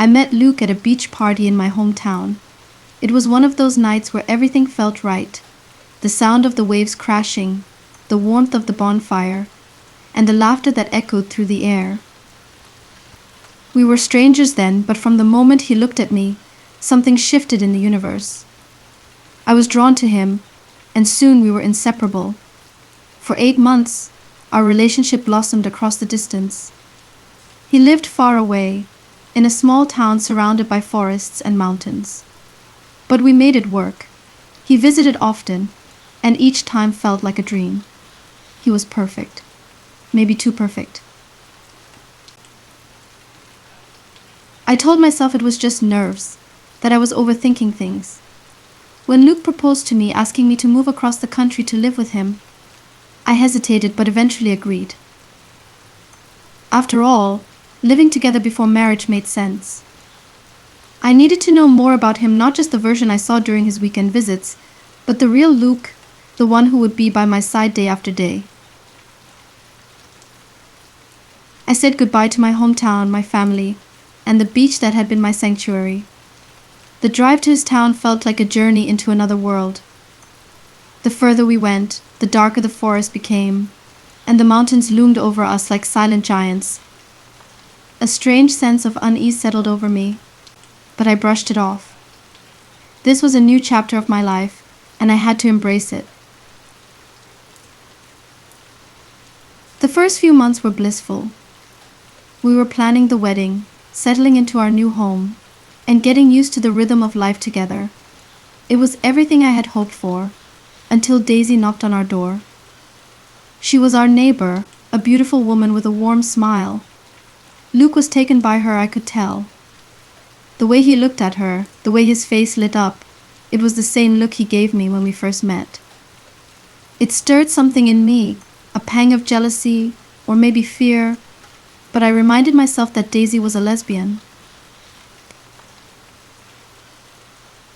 I met Luke at a beach party in my hometown. It was one of those nights where everything felt right. The sound of the waves crashing, the warmth of the bonfire, and the laughter that echoed through the air. We were strangers then, but from the moment he looked at me, something shifted in the universe. I was drawn to him, and soon we were inseparable. For 8 months, our relationship blossomed across the distance. He lived far away, in a small town surrounded by forests and mountains. But we made it work. He visited often, and each time felt like a dream. He was perfect. Maybe too perfect. I told myself it was just nerves, that I was overthinking things. When Luke proposed to me, asking me to move across the country to live with him, I hesitated but eventually agreed. After all, living together before marriage made sense. I needed to know more about him, not just the version I saw during his weekend visits, but the real Luke, the one who would be by my side day after day. I said goodbye to my hometown, my family, and the beach that had been my sanctuary. The drive to his town felt like a journey into another world. The further we went, the darker the forest became, and the mountains loomed over us like silent giants. A strange sense of unease settled over me, but I brushed it off. This was a new chapter of my life, and I had to embrace it. The first few months were blissful. We were planning the wedding, settling into our new home, and getting used to the rhythm of life together. It was everything I had hoped for, until Daisy knocked on our door. She was our neighbor, a beautiful woman with a warm smile. Luke was taken by her, I could tell. The way he looked at her, the way his face lit up, it was the same look he gave me when we first met. It stirred something in me, a pang of jealousy, or maybe fear, but I reminded myself that Daisy was a lesbian.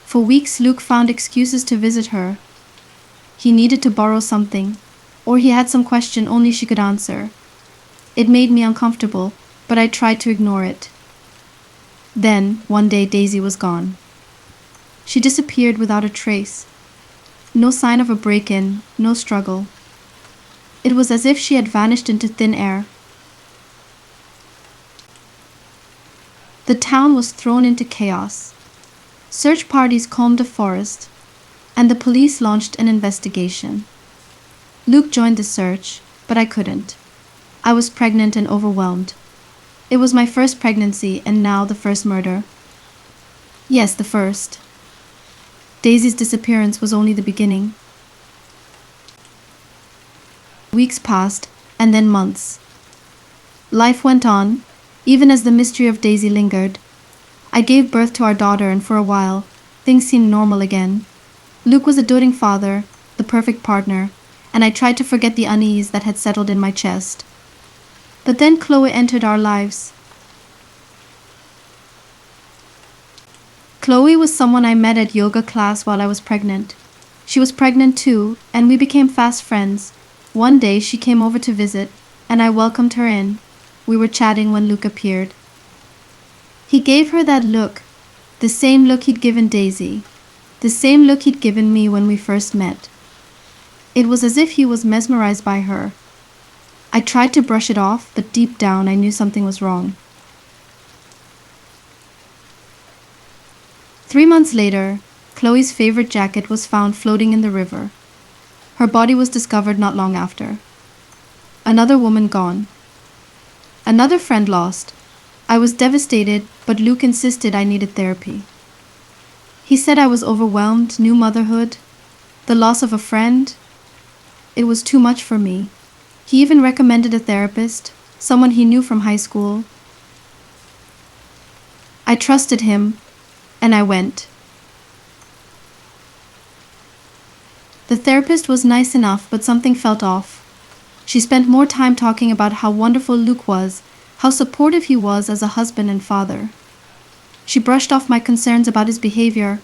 For weeks, Luke found excuses to visit her. He needed to borrow something, or he had some question only she could answer. It made me uncomfortable, but I tried to ignore it. Then, one day, Daisy was gone. She disappeared without a trace. No sign of a break-in, no struggle. It was as if she had vanished into thin air. The town was thrown into chaos. Search parties combed the forest, and the police launched an investigation. Luke joined the search, but I couldn't. I was pregnant and overwhelmed. It was my first pregnancy, and now the first murder. Yes, the first. Daisy's disappearance was only the beginning. Weeks passed, and then months. Life went on, even as the mystery of Daisy lingered. I gave birth to our daughter, and for a while, things seemed normal again. Luke was a doting father, the perfect partner, and I tried to forget the unease that had settled in my chest. But then Chloe entered our lives. Chloe was someone I met at yoga class while I was pregnant. She was pregnant too, and we became fast friends. One day she came over to visit, and I welcomed her in. We were chatting when Luke appeared. He gave her that look, the same look he'd given Daisy, the same look he'd given me when we first met. It was as if he was mesmerized by her. I tried to brush it off, but deep down I knew something was wrong. 3 months later, Chloe's favorite jacket was found floating in the river. Her body was discovered not long after. Another woman gone. Another friend lost. I was devastated, but Luke insisted I needed therapy. He said I was overwhelmed, new motherhood, the loss of a friend. It was too much for me. He even recommended a therapist, someone he knew from high school. I trusted him, and I went. The therapist was nice enough, but something felt off. She spent more time talking about how wonderful Luke was, how supportive he was as a husband and father. She brushed off my concerns about his behavior,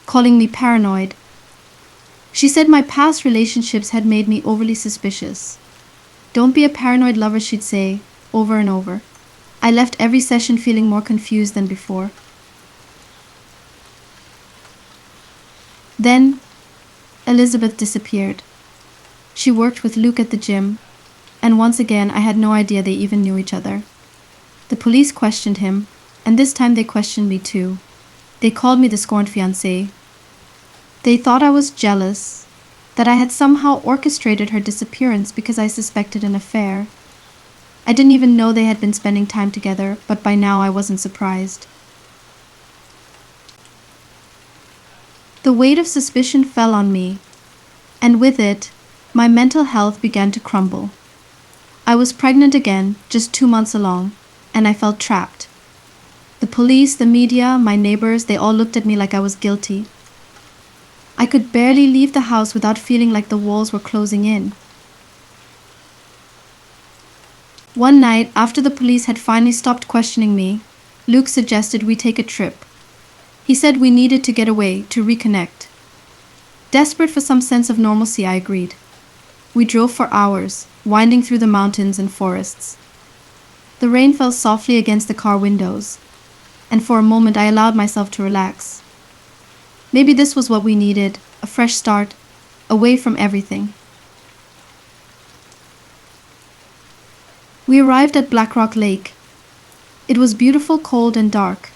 calling me paranoid. She said my past relationships had made me overly suspicious. Don't be a paranoid lover, she'd say, over and over. I left every session feeling more confused than before. Then, Elizabeth disappeared. She worked with Luke at the gym, and once again I had no idea they even knew each other. The police questioned him, and this time they questioned me too. They called me the scorned fiancée. They thought I was jealous, that I had somehow orchestrated her disappearance because I suspected an affair. I didn't even know they had been spending time together, but by now I wasn't surprised. The weight of suspicion fell on me, and with it, my mental health began to crumble. I was pregnant again, just 2 months along, and I felt trapped. The police, the media, my neighbors, they all looked at me like I was guilty. I could barely leave the house without feeling like the walls were closing in. One night, after the police had finally stopped questioning me, Luke suggested we take a trip. He said we needed to get away, to reconnect. Desperate for some sense of normalcy, I agreed. We drove for hours, winding through the mountains and forests. The rain fell softly against the car windows, and for a moment I allowed myself to relax. Maybe this was what we needed, a fresh start, away from everything. We arrived at Black Rock Lake. It was beautiful, cold, and dark.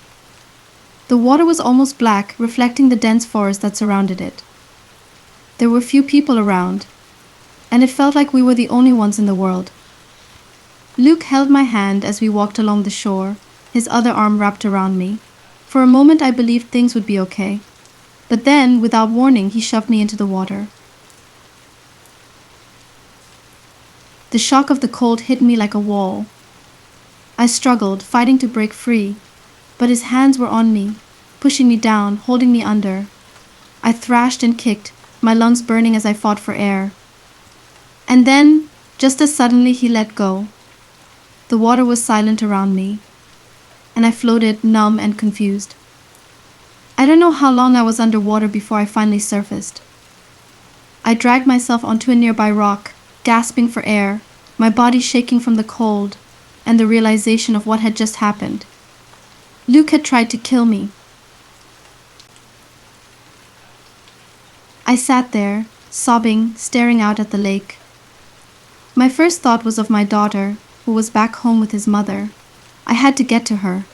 The water was almost black, reflecting the dense forest that surrounded it. There were few people around, and it felt like we were the only ones in the world. Luke held my hand as we walked along the shore, his other arm wrapped around me. For a moment I believed things would be okay. But then, without warning, he shoved me into the water. The shock of the cold hit me like a wall. I struggled, fighting to break free, but his hands were on me, pushing me down, holding me under. I thrashed and kicked, my lungs burning as I fought for air. And then, just as suddenly, he let go. The water was silent around me, and I floated, numb and confused. I don't know how long I was underwater before I finally surfaced. I dragged myself onto a nearby rock, gasping for air, my body shaking from the cold and the realization of what had just happened. Luke had tried to kill me. I sat there, sobbing, staring out at the lake. My first thought was of my daughter, who was back home with his mother. I had to get to her.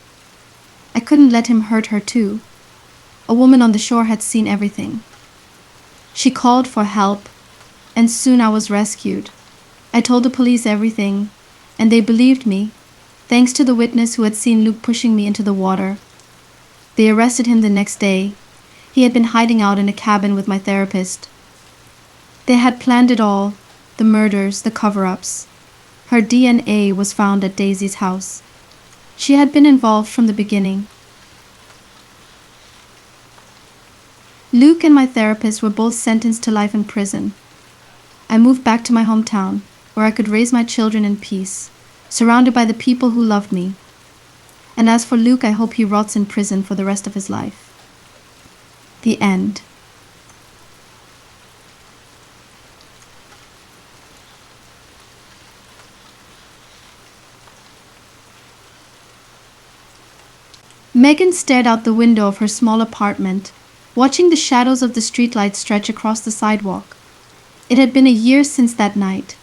I couldn't let him hurt her too. A woman on the shore had seen everything. She called for help, and soon I was rescued. I told the police everything, and they believed me, thanks to the witness who had seen Luke pushing me into the water. They arrested him the next day. He had been hiding out in a cabin with my therapist. They had planned it all, the murders, the cover-ups. Her DNA was found at Daisy's house. She had been involved from the beginning. Luke and my therapist were both sentenced to life in prison. I moved back to my hometown, where I could raise my children in peace, surrounded by the people who loved me. And as for Luke, I hope he rots in prison for the rest of his life. The end. Megan stared out the window of her small apartment, watching the shadows of the streetlights stretch across the sidewalk. It had been a year since that night.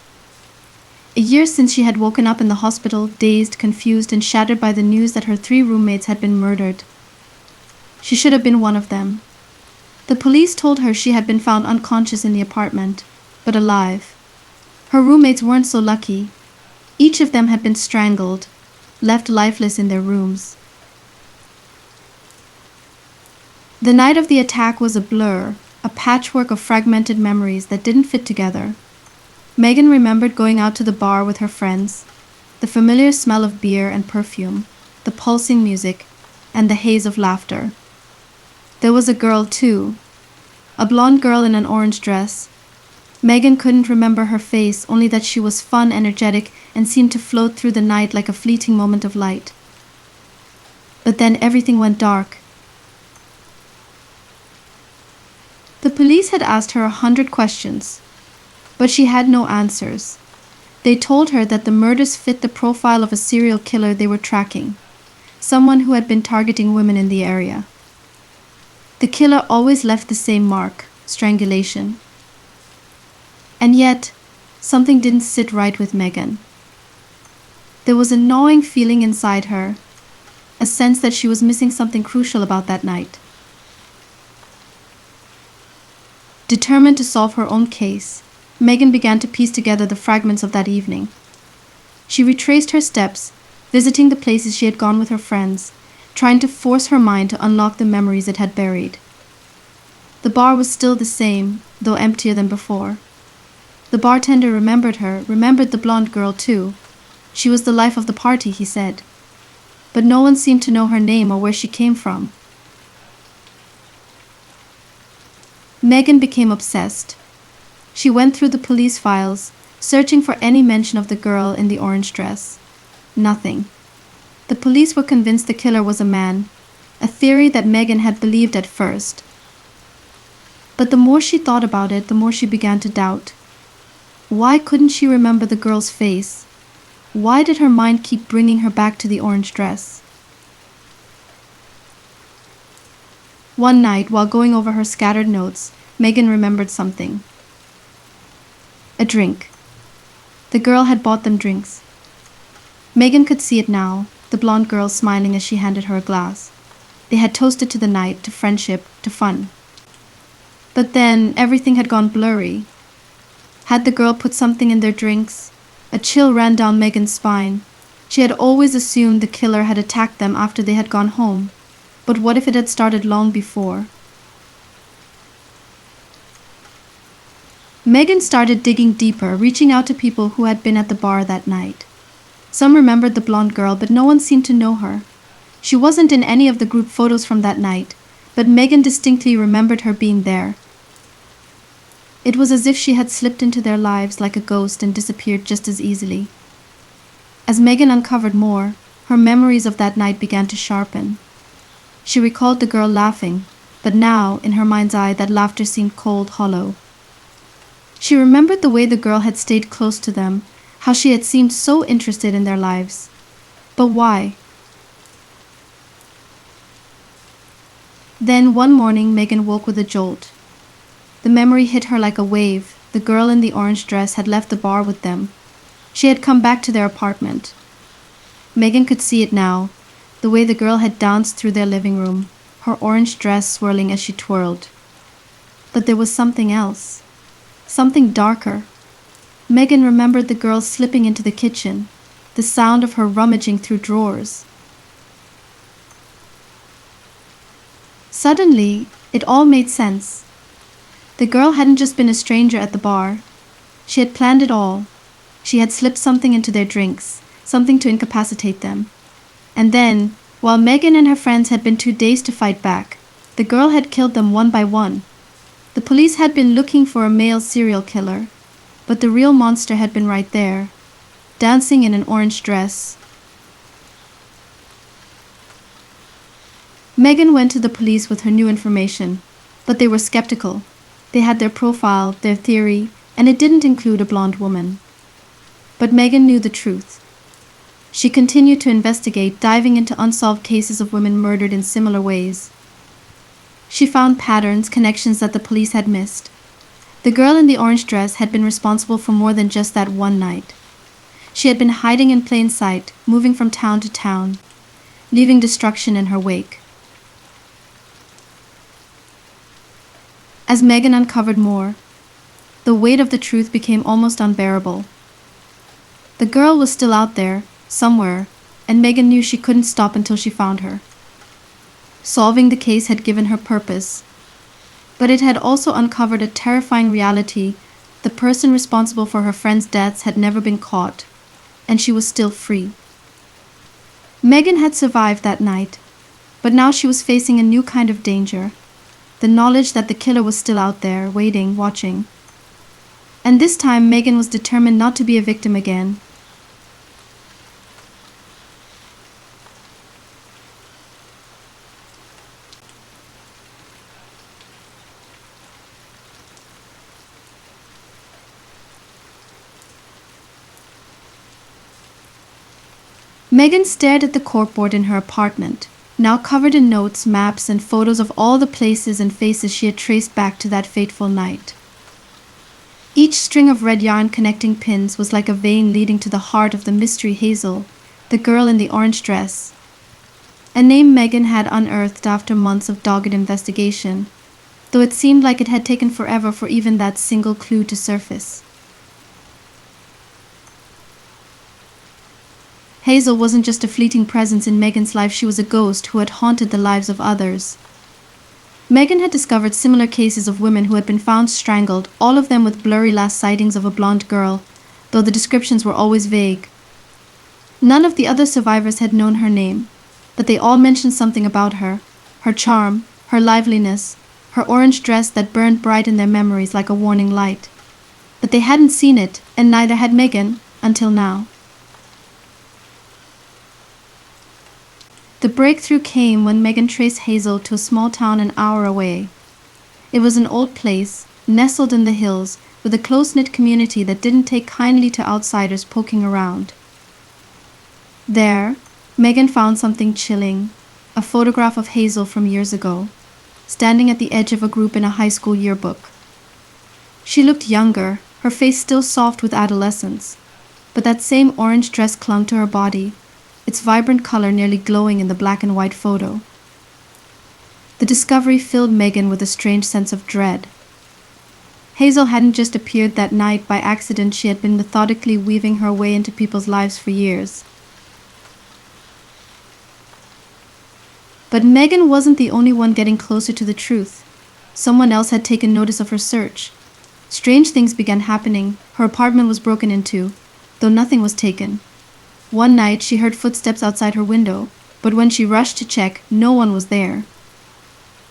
A year since she had woken up in the hospital, dazed, confused, and shattered by the news that her 3 roommates had been murdered. She should have been one of them. The police told her she had been found unconscious in the apartment, but alive. Her roommates weren't so lucky. Each of them had been strangled, left lifeless in their rooms. The night of the attack was a blur, a patchwork of fragmented memories that didn't fit together. Megan remembered going out to the bar with her friends, the familiar smell of beer and perfume, the pulsing music, and the haze of laughter. There was a girl too, a blonde girl in an orange dress. Megan couldn't remember her face, only that she was fun, energetic, and seemed to float through the night like a fleeting moment of light. But then everything went dark. The police had asked her 100 questions, but she had no answers. They told her that the murders fit the profile of a serial killer they were tracking, someone who had been targeting women in the area. The killer always left the same mark, strangulation. And yet, something didn't sit right with Megan. There was a gnawing feeling inside her, a sense that she was missing something crucial about that night. Determined to solve her own case, Megan began to piece together the fragments of that evening. She retraced her steps, visiting the places she had gone with her friends, trying to force her mind to unlock the memories it had buried. The bar was still the same, though emptier than before. The bartender remembered her, remembered the blonde girl too. She was the life of the party, he said. But no one seemed to know her name or where she came from. Megan became obsessed. She went through the police files, searching for any mention of the girl in the orange dress. Nothing. The police were convinced the killer was a man, a theory that Megan had believed at first. But the more she thought about it, the more she began to doubt. Why couldn't she remember the girl's face? Why did her mind keep bringing her back to the orange dress? One night, while going over her scattered notes, Megan remembered something. A drink. The girl had bought them drinks. Megan could see it now, the blonde girl smiling as she handed her a glass. They had toasted to the night, to friendship, to fun. But then everything had gone blurry. Had the girl put something in their drinks? A chill ran down Megan's spine. She had always assumed the killer had attacked them after they had gone home. But what if it had started long before? Megan started digging deeper, reaching out to people who had been at the bar that night. Some remembered the blonde girl, but no one seemed to know her. She wasn't in any of the group photos from that night, but Megan distinctly remembered her being there. It was as if she had slipped into their lives like a ghost and disappeared just as easily. As Megan uncovered more, her memories of that night began to sharpen. She recalled the girl laughing, but now, in her mind's eye, that laughter seemed cold, hollow. She remembered the way the girl had stayed close to them, how she had seemed so interested in their lives. But why? Then, one morning, Megan woke with a jolt. The memory hit her like a wave. The girl in the orange dress had left the bar with them. She had come back to their apartment. Megan could see it now, the way the girl had danced through their living room, her orange dress swirling as she twirled. But there was something else. Something darker. Megan remembered the girl slipping into the kitchen, the sound of her rummaging through drawers. Suddenly, it all made sense. The girl hadn't just been a stranger at the bar. She had planned it all. She had slipped something into their drinks, something to incapacitate them. And then, while Megan and her friends had been too dazed to fight back, the girl had killed them one by one. The police had been looking for a male serial killer, but the real monster had been right there, dancing in an orange dress. Megan went to the police with her new information, but they were skeptical. They had their profile, their theory, and it didn't include a blonde woman. But Megan knew the truth. She continued to investigate, diving into unsolved cases of women murdered in similar ways. She found patterns, connections that the police had missed. The girl in the orange dress had been responsible for more than just that one night. She had been hiding in plain sight, moving from town to town, leaving destruction in her wake. As Megan uncovered more, the weight of the truth became almost unbearable. The girl was still out there, somewhere, and Megan knew she couldn't stop until she found her. Solving the case had given her purpose, but it had also uncovered a terrifying reality. The person responsible for her friends' deaths had never been caught, and she was still free. Megan had survived that night, but now she was facing a new kind of danger, the knowledge that the killer was still out there, waiting, watching. And this time Megan was determined not to be a victim again. Megan stared at the corkboard in her apartment, now covered in notes, maps, and photos of all the places and faces she had traced back to that fateful night. Each string of red yarn connecting pins was like a vein leading to the heart of the mystery Hazel, the girl in the orange dress. A name Megan had unearthed after months of dogged investigation, though it seemed like it had taken forever for even that single clue to surface. Hazel wasn't just a fleeting presence in Megan's life, she was a ghost who had haunted the lives of others. Megan had discovered similar cases of women who had been found strangled, all of them with blurry last sightings of a blonde girl, though the descriptions were always vague. None of the other survivors had known her name, but they all mentioned something about her, her charm, her liveliness, her orange dress that burned bright in their memories like a warning light. But they hadn't seen it, and neither had Megan, until now. The breakthrough came when Megan traced Hazel to a small town an hour away. It was an old place, nestled in the hills, with a close-knit community that didn't take kindly to outsiders poking around. There, Megan found something chilling, a photograph of Hazel from years ago, standing at the edge of a group in a high school yearbook. She looked younger, her face still soft with adolescence, but that same orange dress clung to her body, its vibrant color nearly glowing in the black and white photo. The discovery filled Megan with a strange sense of dread. Hazel hadn't just appeared that night by accident, she had been methodically weaving her way into people's lives for years. But Megan wasn't the only one getting closer to the truth. Someone else had taken notice of her search. Strange things began happening. Her apartment was broken into, though nothing was taken. One night she heard footsteps outside her window, but when she rushed to check, no one was there.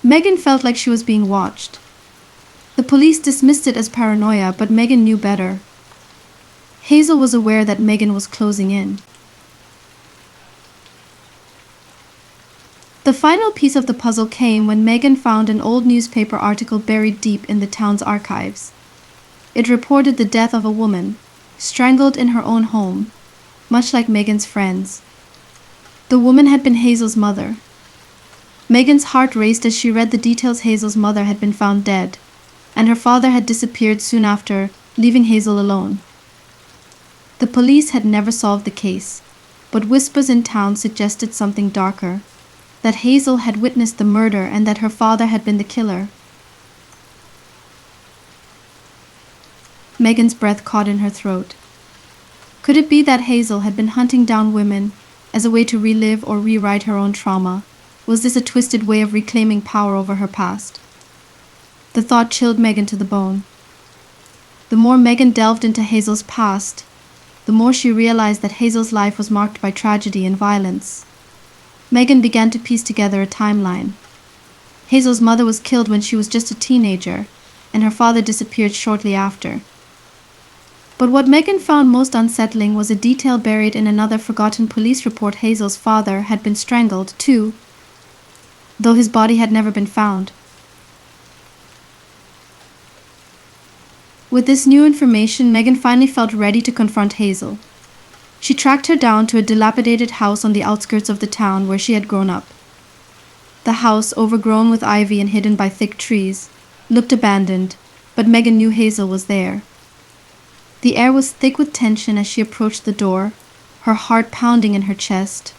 Megan felt like she was being watched. The police dismissed it as paranoia, but Megan knew better. Hazel was aware that Megan was closing in. The final piece of the puzzle came when Megan found an old newspaper article buried deep in the town's archives. It reported the death of a woman, strangled in her own home, much like Megan's friends. The woman had been Hazel's mother. Megan's heart raced as she read the details. Hazel's mother had been found dead, and her father had disappeared soon after, leaving Hazel alone. The police had never solved the case, but whispers in town suggested something darker, that Hazel had witnessed the murder and that her father had been the killer. Megan's breath caught in her throat. Could it be that Hazel had been hunting down women as a way to relive or rewrite her own trauma? Was this a twisted way of reclaiming power over her past? The thought chilled Megan to the bone. The more Megan delved into Hazel's past, the more she realized that Hazel's life was marked by tragedy and violence. Megan began to piece together a timeline. Hazel's mother was killed when she was just a teenager, and her father disappeared shortly after. But what Megan found most unsettling was a detail buried in another forgotten police report. Hazel's father had been strangled, too, though his body had never been found. With this new information, Megan finally felt ready to confront Hazel. She tracked her down to a dilapidated house on the outskirts of the town where she had grown up. The house, overgrown with ivy and hidden by thick trees, looked abandoned, but Megan knew Hazel was there. The air was thick with tension as she approached the door, her heart pounding in her chest.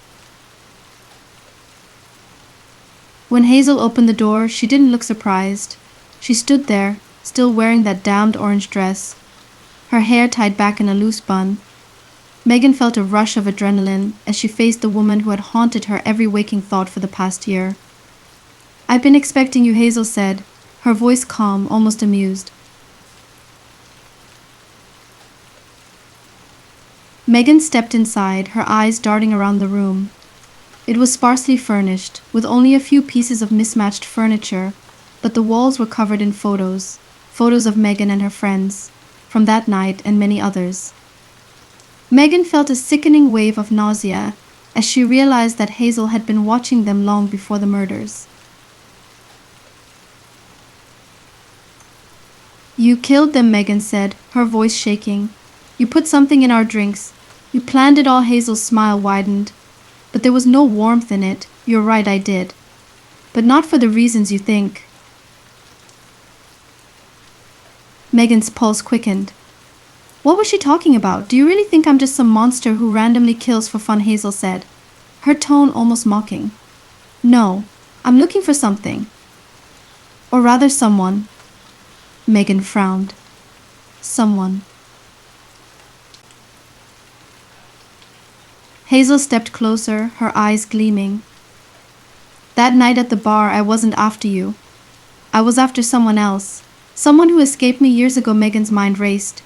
When Hazel opened the door, she didn't look surprised. She stood there, still wearing that damned orange dress, her hair tied back in a loose bun. Megan felt a rush of adrenaline as she faced the woman who had haunted her every waking thought for the past year. "I've been expecting you," Hazel said, her voice calm, almost amused. Megan stepped inside, her eyes darting around the room. It was sparsely furnished, with only a few pieces of mismatched furniture, but the walls were covered in photos of Megan and her friends, from that night and many others. Megan felt a sickening wave of nausea as she realized that Hazel had been watching them long before the murders. "You killed them," Megan said, her voice shaking. "You put something in our drinks. You planned it all. Hazel's smile widened. But there was no warmth in it. You're right, I did. But not for the reasons you think. Megan's pulse quickened. What was she talking about? Do you really think I'm just some monster who randomly kills for fun? Hazel said, her tone almost mocking. No, I'm looking for something. Or rather someone. Megan frowned. Someone. Hazel stepped closer, her eyes gleaming. That night at the bar, I wasn't after you. I was after someone else. Someone who escaped me years ago. Megan's mind raced.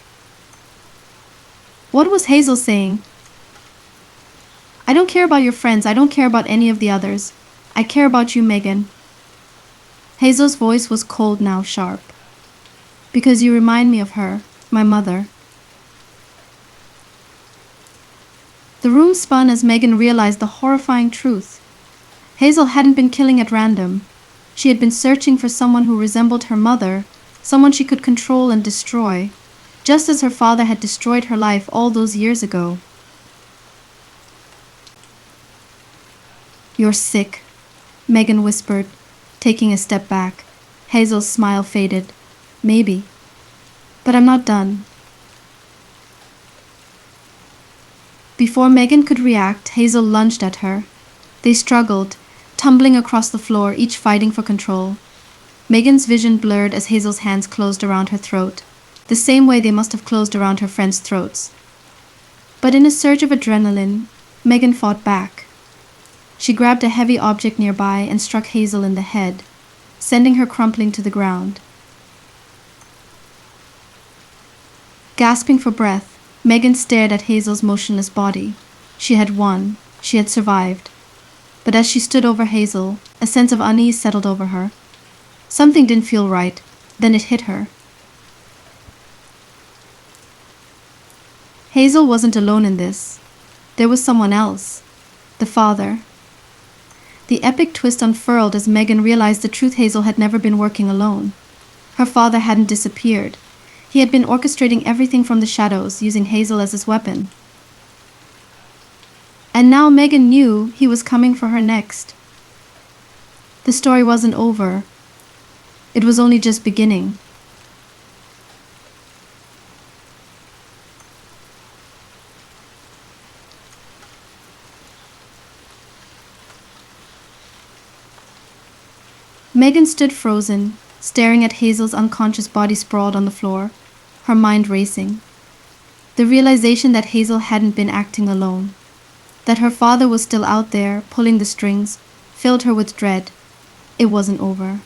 What was Hazel saying? I don't care about your friends. I don't care about any of the others. I care about you, Megan. Hazel's voice was cold now, sharp. Because you remind me of her, my mother. The room spun as Megan realized the horrifying truth. Hazel hadn't been killing at random. She had been searching for someone who resembled her mother, someone she could control and destroy, just as her father had destroyed her life all those years ago. You're sick, Megan whispered, taking a step back. Hazel's smile faded. Maybe. But I'm not done. Before Megan could react, Hazel lunged at her. They struggled, tumbling across the floor, each fighting for control. Megan's vision blurred as Hazel's hands closed around her throat, the same way they must have closed around her friends' throats. But in a surge of adrenaline, Megan fought back. She grabbed a heavy object nearby and struck Hazel in the head, sending her crumpling to the ground. Gasping for breath, Megan stared at Hazel's motionless body. She had won. She had survived. But as she stood over Hazel, a sense of unease settled over her. Something didn't feel right. Then it hit her. Hazel wasn't alone in this. There was someone else. The father. The epic twist unfurled as Megan realized the truth. Hazel had never been working alone. Her father hadn't disappeared. He had been orchestrating everything from the shadows, using Hazel as his weapon. And now Megan knew he was coming for her next. The story wasn't over. It was only just beginning. Megan stood frozen, staring at Hazel's unconscious body sprawled on the floor, her mind racing. The realization that Hazel hadn't been acting alone, that her father was still out there, pulling the strings, filled her with dread. It wasn't over.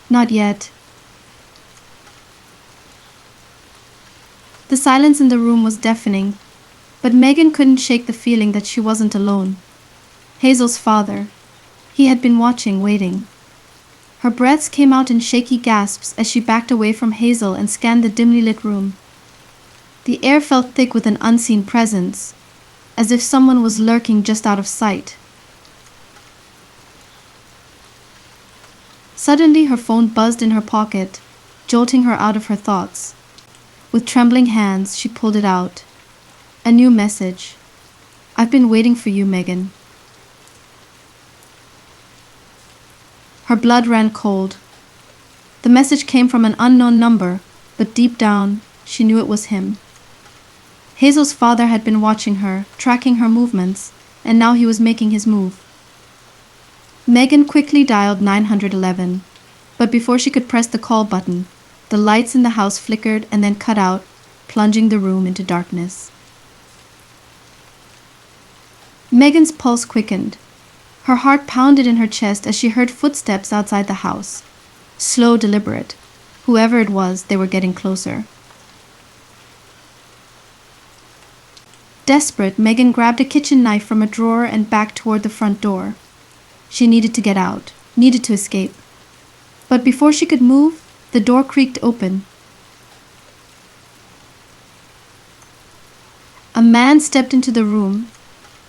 Not yet. The silence in the room was deafening, but Megan couldn't shake the feeling that she wasn't alone. Hazel's father. He had been watching, waiting. Her breaths came out in shaky gasps as she backed away from Hazel and scanned the dimly lit room. The air felt thick with an unseen presence, as if someone was lurking just out of sight. Suddenly her phone buzzed in her pocket, jolting her out of her thoughts. With trembling hands, she pulled it out. A new message. I've been waiting for you, Megan. Her blood ran cold. The message came from an unknown number, but deep down, she knew it was him. Hazel's father had been watching her, tracking her movements, and now he was making his move. Megan quickly dialed 911, but before she could press the call button, the lights in the house flickered and then cut out, plunging the room into darkness. Megan's pulse quickened. Her heart pounded in her chest as she heard footsteps outside the house. Slow, deliberate. Whoever it was, they were getting closer. Desperate, Megan grabbed a kitchen knife from a drawer and backed toward the front door. She needed to get out, needed to escape. But before she could move, the door creaked open. A man stepped into the room,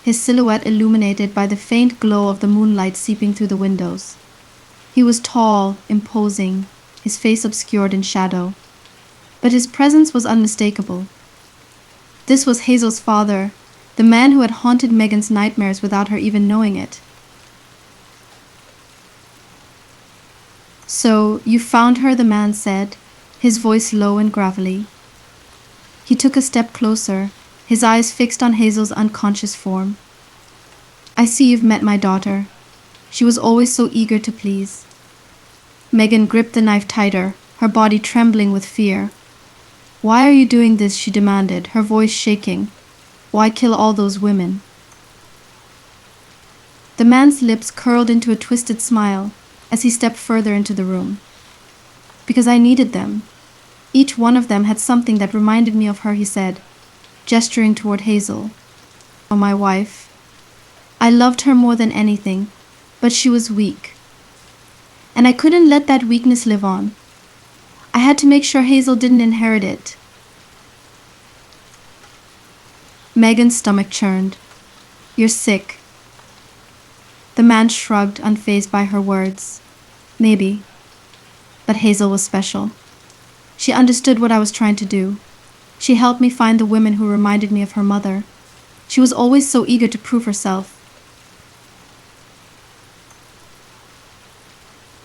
his silhouette illuminated by the faint glow of the moonlight seeping through the windows. He was tall, imposing, his face obscured in shadow, but his presence was unmistakable. This was Hazel's father, the man who had haunted Megan's nightmares without her even knowing it. "So, you found her," the man said, his voice low and gravelly. He took a step closer, his eyes fixed on Hazel's unconscious form. "I see you've met my daughter. She was always so eager to please." Megan gripped the knife tighter, her body trembling with fear. "Why are you doing this?" she demanded, her voice shaking. "Why kill all those women?" The man's lips curled into a twisted smile as he stepped further into the room. "Because I needed them. Each one of them had something that reminded me of her," he said, gesturing toward Hazel. "Oh, my wife. I loved her more than anything, but she was weak. And I couldn't let that weakness live on. I had to make sure Hazel didn't inherit it." Megan's stomach churned. "You're sick." The man shrugged, unfazed by her words. "Maybe. But Hazel was special. She understood what I was trying to do. She helped me find the women who reminded me of her mother. She was always so eager to prove herself."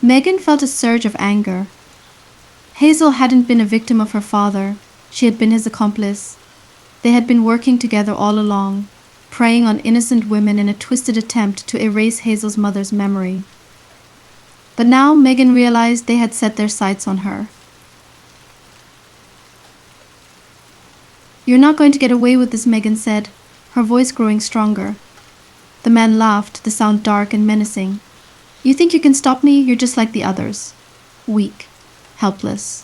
Megan felt a surge of anger. Hazel hadn't been a victim of her father. She had been his accomplice. They had been working together all along, preying on innocent women in a twisted attempt to erase Hazel's mother's memory. But now Megan realized they had set their sights on her. "You're not going to get away with this," Megan said, her voice growing stronger. The man laughed, the sound dark and menacing. "You think you can stop me? You're just like the others. Weak. Helpless."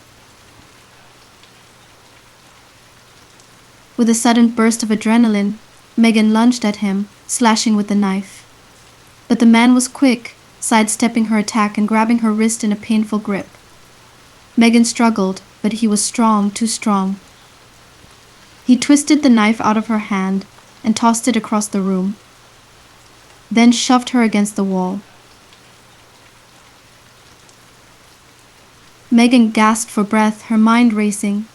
With a sudden burst of adrenaline, Megan lunged at him, slashing with the knife. But the man was quick, sidestepping her attack and grabbing her wrist in a painful grip. Megan struggled, but he was strong, too strong. He twisted the knife out of her hand and tossed it across the room, then shoved her against the wall. Megan gasped for breath, her mind racing.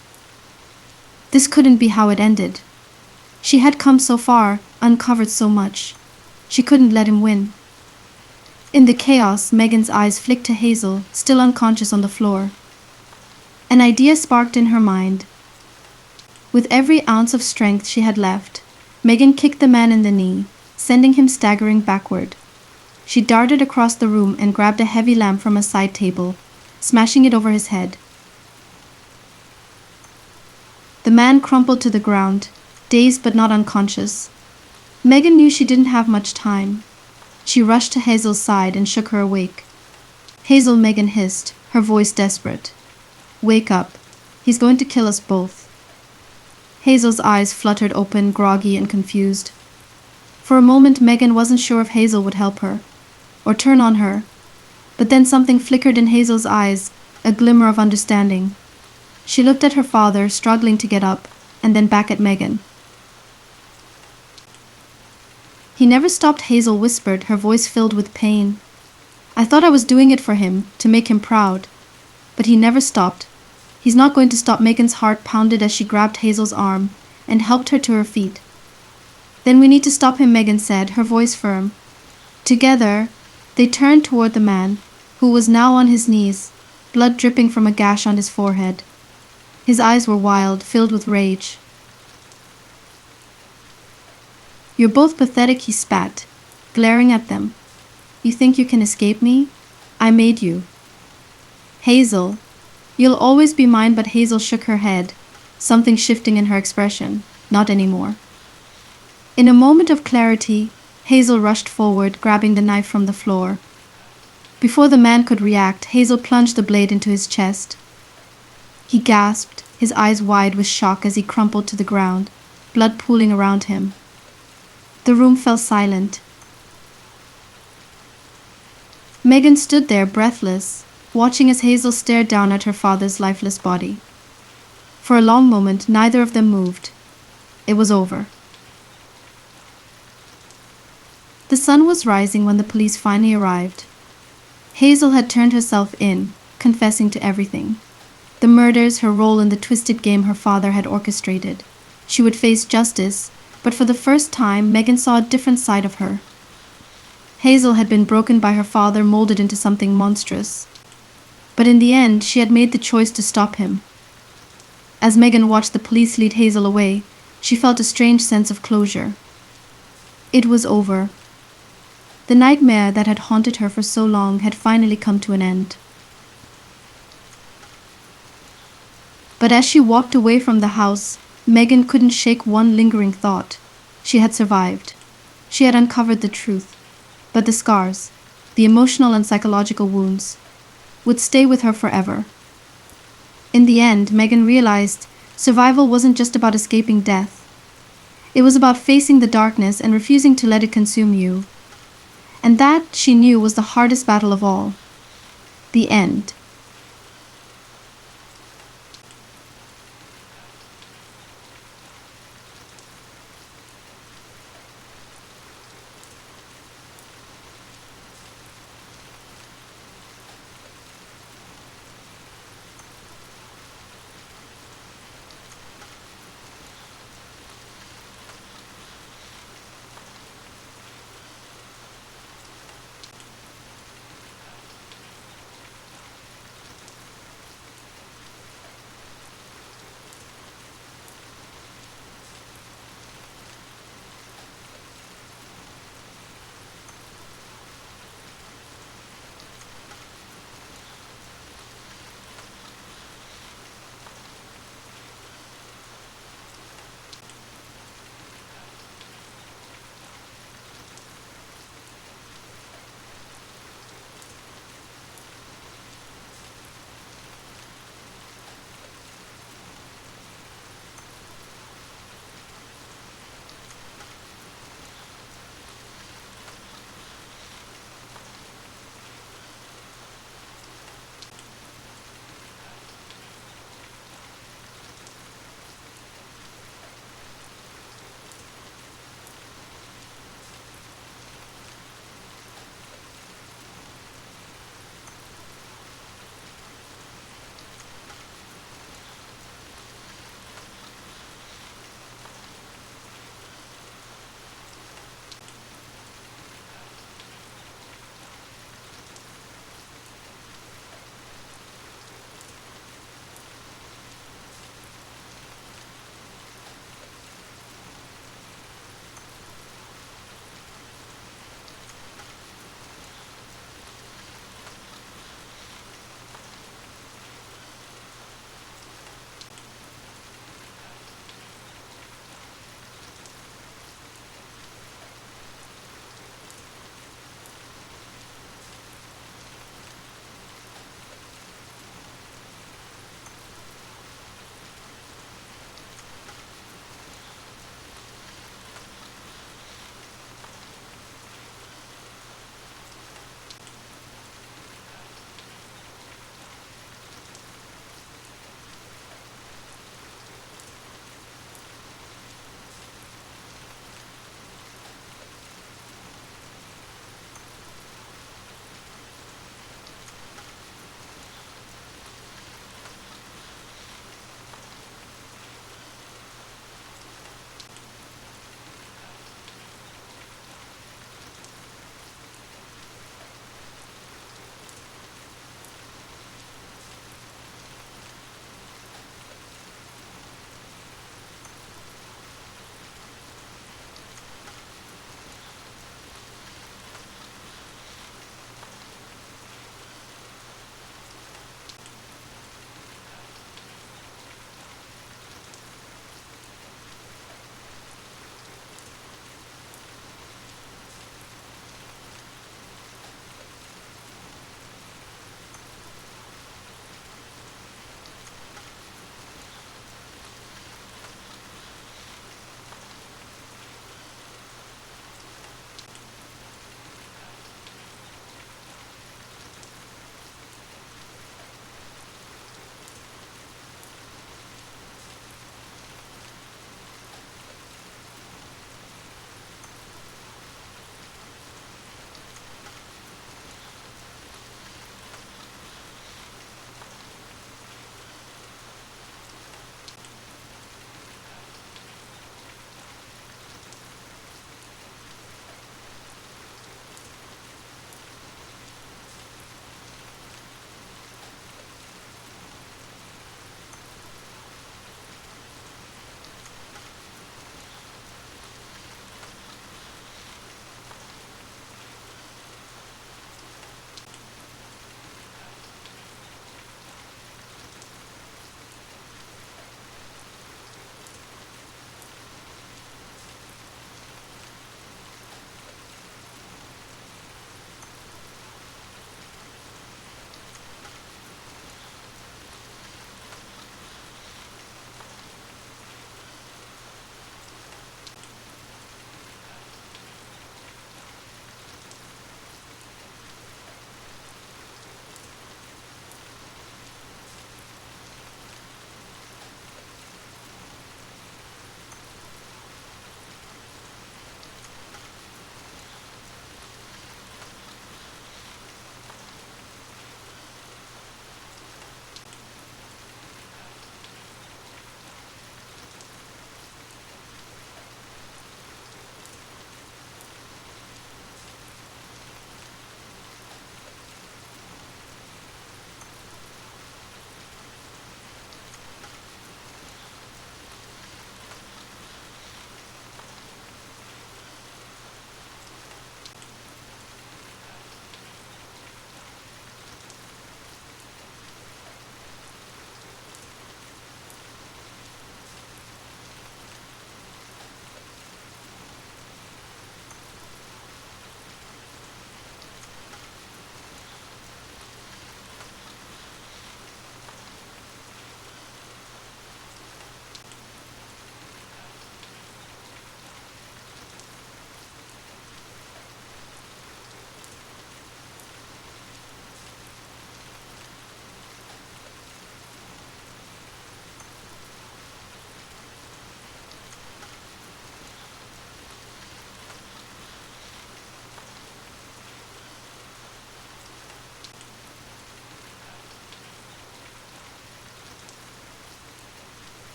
This couldn't be how it ended. She had come so far, uncovered so much. She couldn't let him win. In the chaos, Megan's eyes flicked to Hazel, still unconscious on the floor. An idea sparked in her mind. With every ounce of strength she had left, Megan kicked the man in the knee, sending him staggering backward. She darted across the room and grabbed a heavy lamp from a side table, smashing it over his head. The man crumpled to the ground, dazed but not unconscious. Megan knew she didn't have much time. She rushed to Hazel's side and shook her awake. "Hazel," Megan hissed, her voice desperate. "Wake up. He's going to kill us both." Hazel's eyes fluttered open, groggy and confused. For a moment, Megan wasn't sure if Hazel would help her, or turn on her. But then something flickered in Hazel's eyes, a glimmer of understanding. She looked at her father, struggling to get up, and then back at Megan. "He never stopped," Hazel whispered, her voice filled with pain. "I thought I was doing it for him, to make him proud. But he never stopped. He's not going to stop." Megan's heart pounded as she grabbed Hazel's arm and helped her to her feet. "Then we need to stop him," Megan said, her voice firm. Together, they turned toward the man, who was now on his knees, blood dripping from a gash on his forehead. His eyes were wild, filled with rage. "You're both pathetic," he spat, glaring at them. "You think you can escape me? I made you." "Hazel, you'll always be mine." But Hazel shook her head, something shifting in her expression. "Not anymore." In a moment of clarity, Hazel rushed forward, grabbing the knife from the floor. Before the man could react, Hazel plunged the blade into his chest. He gasped, his eyes wide with shock as he crumpled to the ground, blood pooling around him. The room fell silent. Megan stood there, breathless, watching as Hazel stared down at her father's lifeless body. For a long moment, neither of them moved. It was over. The sun was rising when the police finally arrived. Hazel had turned herself in, confessing to everything. The murders, her role in the twisted game her father had orchestrated. she would face justice, but for the first time, Megan saw a different side of her. Hazel had been broken by her father, molded into something monstrous. But in the end, she had made the choice to stop him. As Megan watched the police lead Hazel away, she felt a strange sense of closure. It was over. The nightmare that had haunted her for so long had finally come to an end. But as she walked away from the house, Megan couldn't shake one lingering thought. She had survived. She had uncovered the truth. But the scars, the emotional and psychological wounds, would stay with her forever. In the end, Megan realized survival wasn't just about escaping death. It was about facing the darkness and refusing to let it consume you. And that, she knew, was the hardest battle of all. The end.